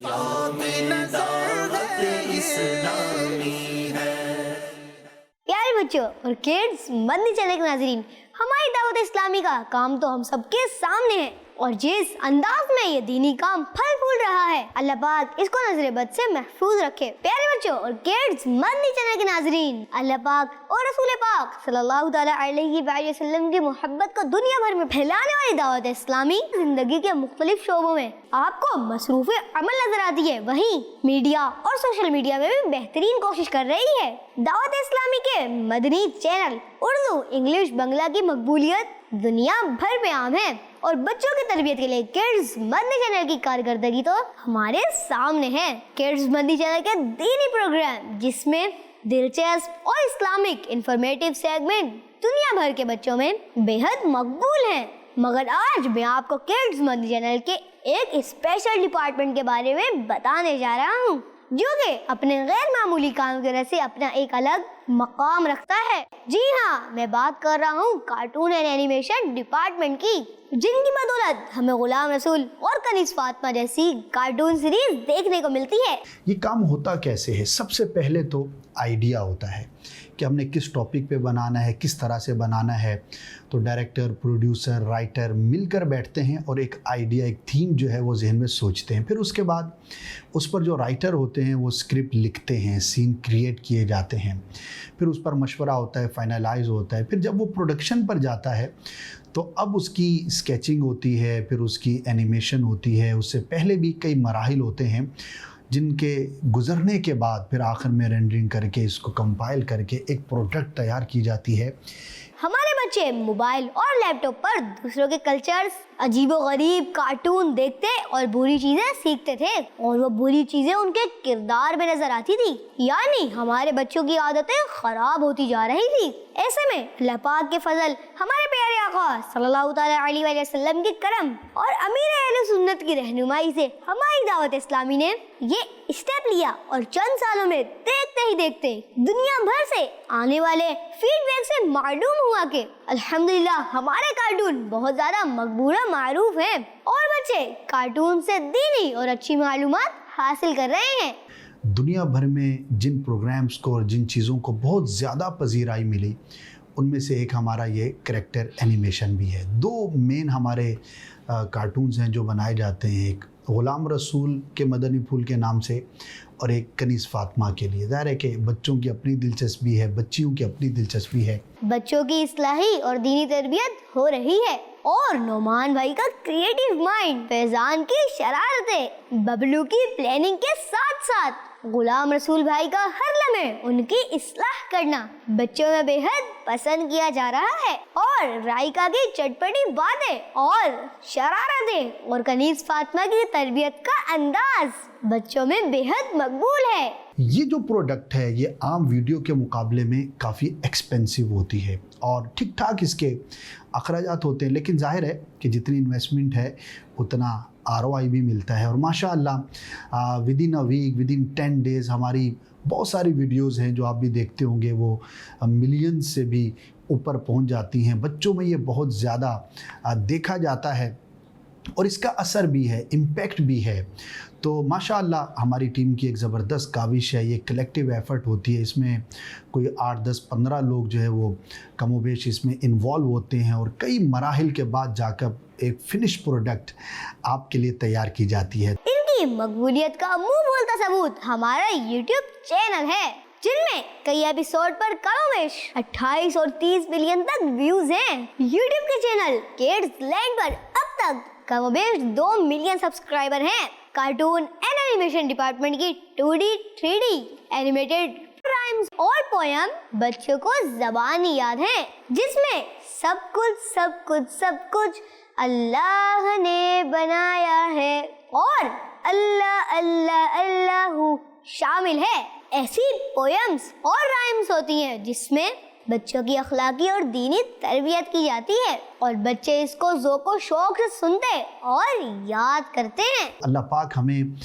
प्यारे बच्चों और किड्स मदनी चैनल के नाज़रीन, हमारी दावत इस्लामी का काम तो हम सबके सामने है और जिस अंदाज में ये दीनी काम फल फूल रहा है, अल्लाह पाक इसको नजर बद से महफूज रखे। प्यारे बच्चों और किड्स मदनी चैनल के नाज़रीन, अल्लाह पाक और रसूल पाक सल्लल्लाहु ताला अलैहि वसल्लम की मोहब्बत को दुनिया भर में फैलाने वाली दावत इस्लामी जिंदगी के मुख्तलिफ शोबों में आपको मसरूफ अमल नजर आती है, वहीं मीडिया और सोशल मीडिया में भी बेहतरीन कोशिश कर रही है। दावत इस्लामी के मदनी चैनल उर्दू, इंग्लिश, बंगला की मकबूलियत दुनिया भर में आम है और बच्चों की तरबियत के लिए किड्स मदनी चैनल की कारकर्दगी तो हमारे सामने है। किड्स मदनी चैनल के दीनी प्रोग्राम जिसमें दिलचस्प और इस्लामिक इंफॉर्मेटिव सेगमेंट दुनिया भर के बच्चों में बेहद मकबूल हैं। मगर आज मैं आपको किड्स मदनी चैनल के एक स्पेशल डिपार्टमेंट के बारे में बताने जा रहा हूँ जो कि अपने गैर मामूली काम की वजह से अपना एक अलग मकाम रखता है। जी हाँ, मैं बात कर रहा हूँ कार्टून एंड एनिमेशन डिपार्टमेंट की, जिनकी बदौलत हमें गुलाम रसूल और कनीज़ फातिमा जैसी कार्टून सीरीज देखने को मिलती है। ये काम होता कैसे है? सबसे पहले तो आइडिया होता है कि हमने किस टॉपिक पे बनाना है, किस तरह से बनाना है। तो डायरेक्टर, प्रोड्यूसर, राइटर मिलकर बैठते हैं और एक आइडिया, एक थीम जो है वो जहन में सोचते हैं। फिर उसके बाद उस पर जो राइटर होते हैं वो स्क्रिप्ट लिखते हैं, सीन क्रिएट किए जाते हैं, फिर उस पर मशवरा होता है, फाइनलाइज होता है। फिर जब वो प्रोडक्शन पर जाता है तो अब उसकी स्केचिंग होती है, फिर उसकी एनिमेशन होती है। उससे पहले भी कई मराहिल होते हैं जिनके गुज़रने के बाद फिर आखिर में रेंडरिंग करके इसको कंपाइल करके एक प्रोडक्ट तैयार की जाती है। हमारे बच्चे मोबाइल और लैपटॉप पर दूसरों के कल्चर्स, अजीबोगरीब कार्टून देखते और बुरी चीजें सीखते थे और वो बुरी चीजें उनके किरदार में नजर आती थी, यानी हमारे बच्चों की आदतें खराब होती जा रही थी। ऐसे में अल्लाह पाक के फजल, हमारे प्यारे आका सल्लल्लाहु ताला अलैहि वसल्लम की करम और अमीर अहले सुन्नत की रहनुमाई से हमारी दावत इस्लामी ने ये स्टेप लिया और चंद सालों में देखते ही देखते दुनिया भर से आने वाले फीडबैक से मालूम हुआ कि अल्हम्दुलिल्लाह हमारे कार्टून बहुत ज़्यादा मकबूल और मारूफ हैं और बच्चे कार्टून से दीनी और अच्छी मालूमात हासिल कर रहे हैं। दुनिया भर में जिन प्रोग्राम्स को और जिन चीज़ों को बहुत ज़्यादा पजीराई मिली उनमें से एक हमारा ये करैक्टर एनिमेशन भी है। दो मेन हमारे कार्टून्स हैं जो बनाए जाते हैं, एक गुलाम रसूल के मदनी फूल के नाम से और एक कनीज़ फातिमा के लिए। ज़ाहिर है कि बच्चों की अपनी दिलचस्पी है, बच्चियों की अपनी दिलचस्पी है। बच्चों की इस्लाही और दीनी तरबियत हो रही है और नोमान भाई का क्रिएटिव माइंड, फैजान की शरारतें, बबलू की प्लानिंग के साथ साथ गुलाम रसूल भाई का हर लम्हे उनकी इस्लाह करना बच्चों में बेहद पसंद किया जा रहा है और राइका की चटपटी बातें और शरारतें और कनीज़ फातिमा की तरबियत का अंदाज बच्चों में बेहद मकबूल है। ये जो प्रोडक्ट है ये आम वीडियो के मुकाबले में काफ़ी एक्सपेंसिव होती है और ठीक ठाक इसके अखराजात होते हैं, लेकिन जाहिर है कि जितनी इन्वेस्टमेंट है उतना ROI भी मिलता है। और माशाअल्लाह within a week, within 10 days हमारी बहुत सारी वीडियोस हैं जो आप भी देखते होंगे, वो मिलियंस से भी ऊपर पहुंच जाती हैं। बच्चों में ये बहुत ज़्यादा देखा जाता है और इसका असर भी है, इम्पैक्ट भी है। तो माशाअल्लाह हमारी टीम की एक ज़बरदस्त काविश है, ये कलेक्टिव एफ़र्ट होती है। इसमें कोई 8, 10, 15 लोग जो है वो कमोबेश इसमें इन्वॉल्व होते हैं और कई मराहिल के बाद जाकर एक फिनिश प्रोडक्ट आपके लिए तैयार की जाती है। इनकी मकबूलियत का मुंह बोलता सबूत हमारा YouTube चैनल है, जिनमें कई एपिसोड पर कमोबेश 28 और 30 मिलियन तक व्यूज हैं। YouTube के चैनल किड्स लैंड पर अब तक कमोबेश 2 मिलियन सब्सक्राइबर हैं। कार्टून एंड एनिमेशन डिपार्टमेंट की 2D, 3D एनिमेटेड राइम्स और पोयम बच्चों को ज़बानी याद है, जिसमें सब कुछ अल्लाह ने बनाया है और अल्लाह अल्लाह अल्लाहू शामिल है। ऐसी पोयम्स और राइम्स होती हैं जिसमें बच्चों की अखलाकी और दीनी तरबियत की जाती है और बच्चे इसको ज़ौक़ और शौक़ से सुनते और याद करते हैं। अल्लाह पाक हमें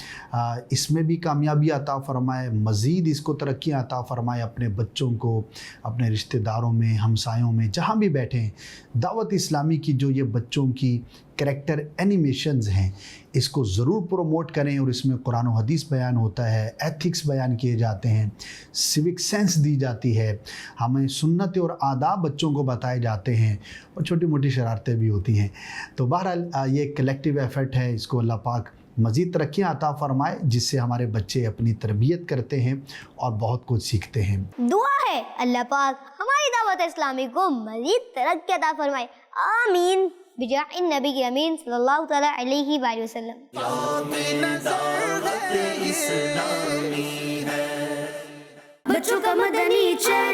इसमें भी कामयाबी अता फरमाए, मज़ीद इसको तरक्की अता फरमाए, अपने बच्चों को, अपने रिश्तेदारों में, हमसायों में, जहाँ भी बैठें। दावत इस्लामी की जो ये बच्चों की करैक्टर एनिमेशंस हैं اس کو ضرور پروموٹ کریں اور اس میں قرآن و حدیث بیان ہوتا ہے, ایتھکس بیان کیے جاتے ہیں, سیوک سینس دی جاتی ہے, ہمیں سنت اور آداب بچوں کو بتائے جاتے ہیں, اور چھوٹی موٹی شرارتیں بھی ہوتی ہیں. تو بہرحال یہ ایک کلیکٹیو ایفرٹ ہے, اس کو اللہ پاک مزید ترقیاں عطا فرمائے جس سے ہمارے بچے اپنی تربیت کرتے ہیں اور بہت کچھ سیکھتے ہیں. دعا ہے اللہ پاک ہماری دعوت اسلامی کو مزید ترقی عطا فرمائے, آمین بجاہ النبی امین صلی اللہ تعالی علیہ وآلہ وسلم. بچوں کا مدنی چینل